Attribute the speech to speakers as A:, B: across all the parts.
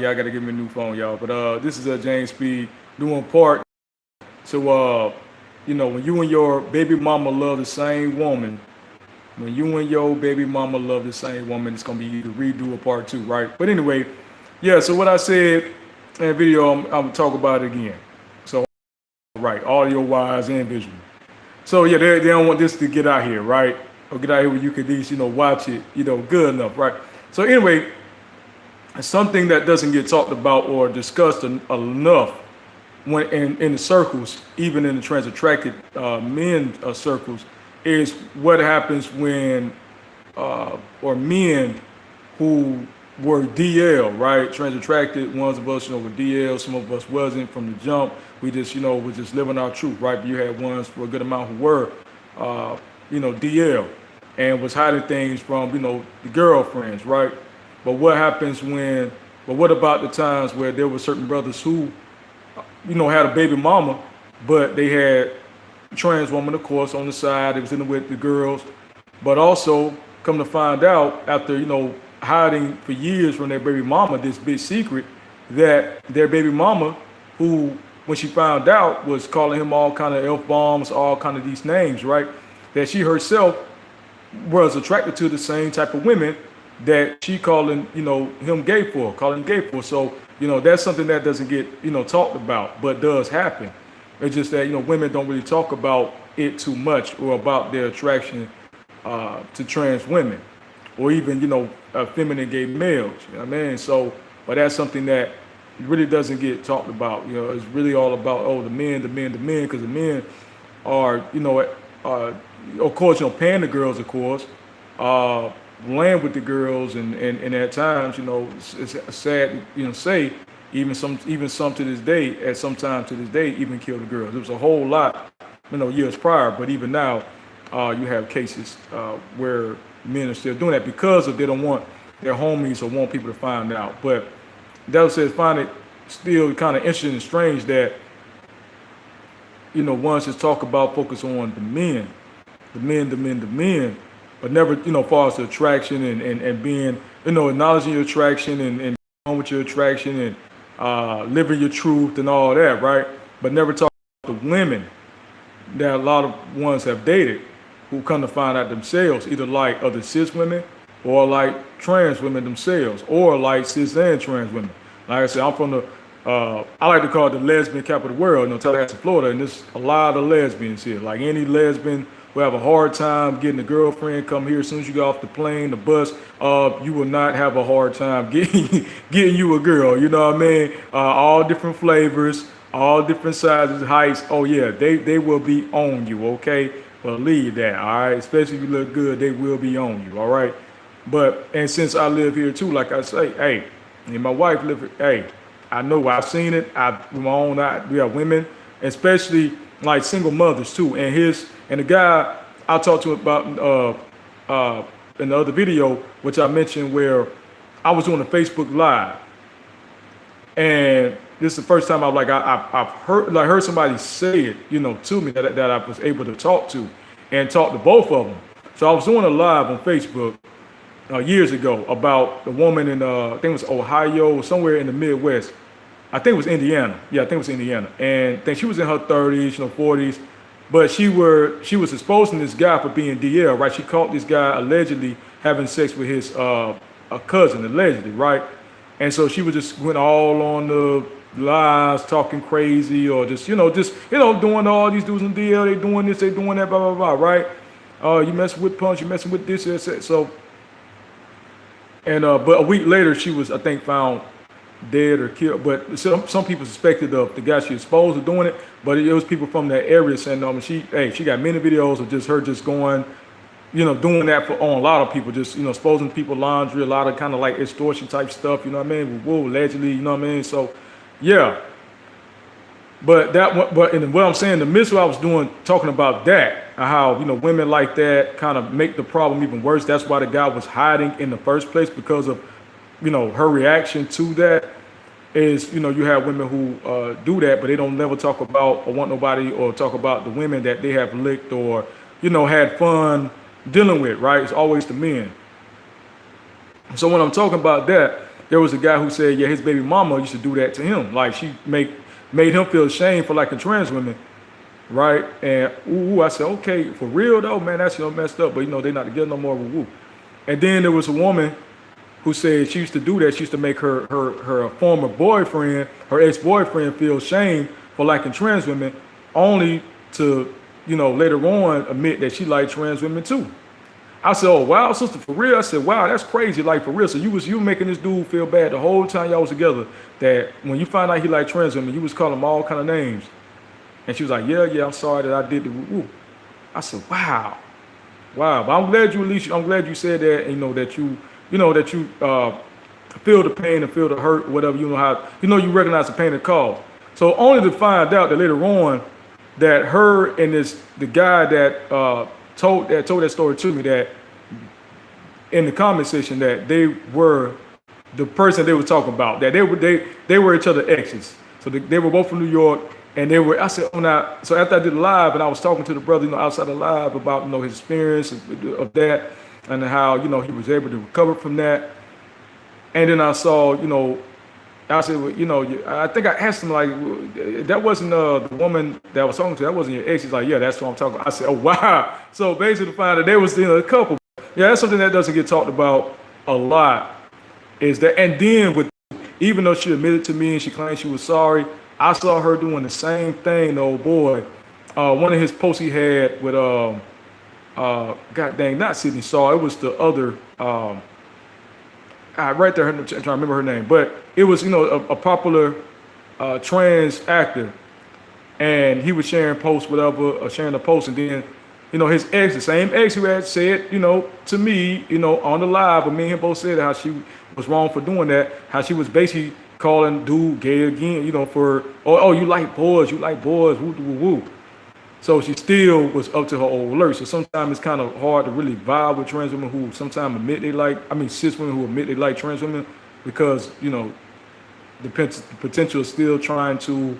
A: Yeah, I gotta give me a new phone, y'all. But this is James Speed doing part. So when you and your baby mama love the same woman, when you and your baby mama love the same woman, it's gonna be either redo or part two, right? But anyway, yeah. So what I said in the video, I'm gonna talk about it again. So right, audio wise and visual. So yeah, they don't want this to get out here, right? Or get out here where you could at least watch it, good enough, right? So anyway, something that doesn't get talked about or discussed enough when in the circles, even in the trans attracted men circles, is what happens when or men who were DL, right? Trans attracted ones of us, were DL. Some of us wasn't from the jump. We just, was just living our truth, right? But you had ones for a good amount who were, DL, and was hiding things from, the girlfriends, right? But what happens when? But what about the times where there were certain brothers who, had a baby mama, but they had trans woman, of course, on the side. They was in it with the girls, but also come to find out after hiding for years from their baby mama this big secret that their baby mama, who when she found out was calling him all kind of f bombs, all kind of these names, right? That she herself was attracted to the same type of women that she calling him gay for, calling him gay for. So that's something that doesn't get talked about, but does happen. It's just that women don't really talk about it too much or about their attraction to trans women or even feminine gay males. You know what I mean? So, but that's something that really doesn't get talked about. It's really all about the men, because the men are of course paying the girls, of course. Land with the girls, and at times, it's sad, say even some to this day, at some time to this day, even kill the girls. There was a whole lot, years prior, but even now, you have cases where men are still doing that because of they don't want their homies or want people to find out. But that says, find it still kind of interesting and strange that once just talk about focus on the men, the men, but never, far as the attraction and being, acknowledging your attraction and on with your attraction and living your truth and all that, right? But never talk about the women that a lot of ones have dated who come to find out themselves, either like other cis women or like trans women themselves, or like cis and trans women. Like I said, I'm from the, I like to call it the lesbian capital of the world, Tallahassee, Florida, and there's a lot of lesbians here. Like any lesbian who have a hard time getting a girlfriend, come here as soon as you get off the plane, the bus, you will not have a hard time getting you a girl. You know what I mean? All different flavors, all different sizes, heights. Oh yeah, they will be on you, okay? Believe that, all right? Especially if you look good, they will be on you, all right? But, and since I live here too, like I say, hey, and my wife live here, hey, I know I've seen it. With my own eye, we have women, especially like single mothers too. And the guy I talked to about in the other video, which I mentioned, where I was doing a Facebook Live, and this is the first time I've heard somebody say it, to me that I was able to talk to and talk to both of them. So I was doing a live on Facebook years ago about the woman in I think it was Ohio, somewhere in the Midwest. I think it was Indiana. Yeah, I think it was Indiana. And I think she was in her 30s, 40s. But she was exposing this guy for being DL, right? She caught this guy allegedly having sex with his a cousin, allegedly, right? And so she was just went all on the lies, talking crazy, or just doing all these dudes in DL, they doing this, they doing that, blah blah blah, right? You messing with Punch, you messing with this, that. So, and but a week later, she was, I think, found dead or killed. But some people suspected of the guy she exposed of doing it, but it was people from that area saying, she got many videos of just her just going, doing that on a lot of people, just exposing people laundry, a lot of kind of like extortion type stuff, you know what I mean? Whoa, allegedly, you know what I mean? So, yeah. But what I'm saying, the middle I was doing, talking about that, how women like that kind of make the problem even worse. That's why the guy was hiding in the first place, because of her reaction to that. Is you have women who do that, but they don't never talk about or want nobody or talk about the women that they have licked or had fun dealing with. Right? It's always the men. So when I'm talking about that, there was a guy who said, yeah, his baby mama used to do that to him. Like she made him feel ashamed for liking trans women, right? And I said, okay, for real though, man, that's messed up. But they're not together no more. Woo. And then there was a woman who said she used to do that. She used to make her former boyfriend, her ex-boyfriend, feel shame for liking trans women, only to later on admit that she liked trans women too. I said, oh wow, sister, for real? I said, wow, that's crazy, like for real. So you making this dude feel bad the whole time y'all was together, that when you find out he liked trans women, you was calling him all kind of names. And she was like, yeah, I'm sorry that I did the woo. I said, wow. But I'm glad you said that, that you feel the pain and feel the hurt, whatever, you recognize the pain and cause. So only to find out that later on that her and the guy that told that story to me, that in the comment section, that they were the person they were talking about, that they were each other exes. So they were both from New York, and I said, so after I did the live and I was talking to the brother, outside the live about, his experience of that and how, he was able to recover from that. And then I saw, I said, well, I think I asked him, like, that wasn't the woman that I was talking to, that wasn't your ex. He's like, yeah, that's what I'm talking about. I said, oh, wow. So basically to find that they was a couple. Yeah, that's something that doesn't get talked about a lot, is that, and then even though she admitted to me and she claimed she was sorry, I saw her doing the same thing, old boy. One of his posts he had with, God dang, not Sydney Saw, it was the other, right there, I'm trying to remember her name, but it was, a popular trans actor, and he was sharing posts, whatever, sharing a post, and then, his ex, the same ex who had said, to me, on the live, but me and him both said how she was wrong for doing that, how she was basically calling dude gay again, for, oh, you like boys, woo, woo, woo. So she still was up to her old alert. So sometimes it's kind of hard to really vibe with trans women who sometimes admit cis women who admit they like trans women, because, the potential is still trying to,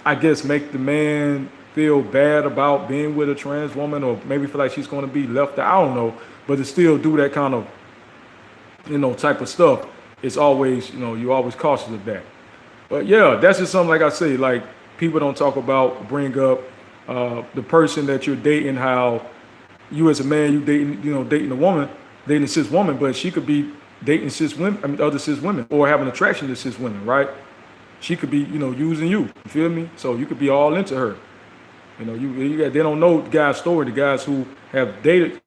A: I guess, make the man feel bad about being with a trans woman, or maybe feel like she's going to be left out. I don't know. But to still do that kind of, type of stuff, it's always, you're always cautious of that. But yeah, that's just something, like I say, like people don't talk about, bring up the person that you're dating, how you as a man, you dating a woman, dating a cis woman, but she could be dating cis women, other cis women, or have an attraction to cis women, right? She could be, using you feel me? So you could be all into her. They don't know the guy's story, the guys who have dated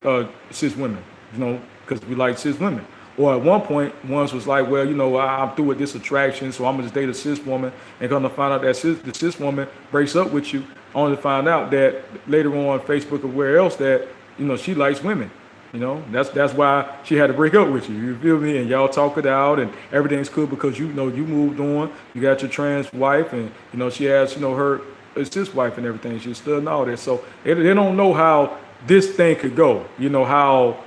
A: cis women, because we like cis women. Or at one point, once was like, well, I'm through with this attraction, so I'm gonna just date a cis woman, and come to find out that the cis woman breaks up with you, only to find out that later on Facebook or where else that, she likes women. That's why she had to break up with you. You feel me? And y'all talk it out, and everything's cool because you moved on. You got your trans wife, and she has her cis wife and everything. She's still and all that. So they don't know how this thing could go. How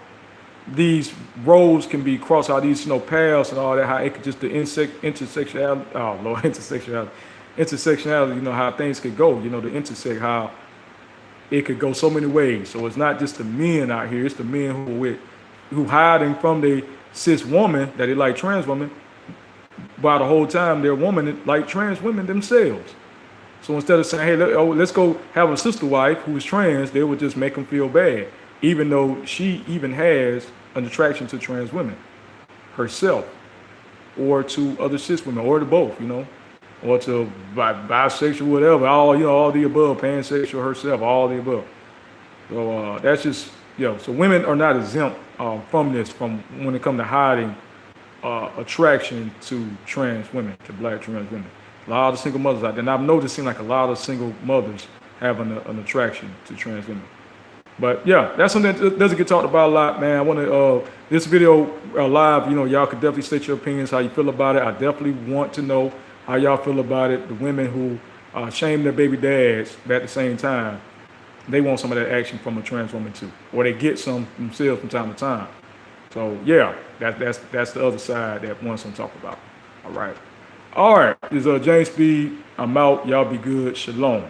A: these roads can be crossed, how these paths and all that. How it could just the intersectionality. Oh Lord, intersectionality. How things could go. The intersect, how it could go so many ways. So it's not just the men out here, it's the men who hiding from the cis woman that they like trans women, while the whole time they're women that like trans women themselves. So instead of saying, hey, let's go have a sister wife who's trans, they would just make them feel bad, even though she even has an attraction to trans women herself, or to other cis women, or to both, or to bisexual, whatever, all the above, pansexual herself, all the above. So that's just, so women are not exempt from this, from when it comes to hiding attraction to trans women, to black trans women. A lot of single mothers out there, and I've noticed, like a lot of single mothers have an attraction to trans women. But yeah, that's something that doesn't get talked about a lot, man. I want to, this video live, y'all could definitely state your opinions, how you feel about it. I definitely want to know how y'all feel about it. The women who shame their baby dads, but at the same time, they want some of that action from a trans woman too, or they get some themselves from time to time. So yeah, that's the other side that wants to talk about. All right, this is James Speed. I'm out. Y'all be good. Shalom.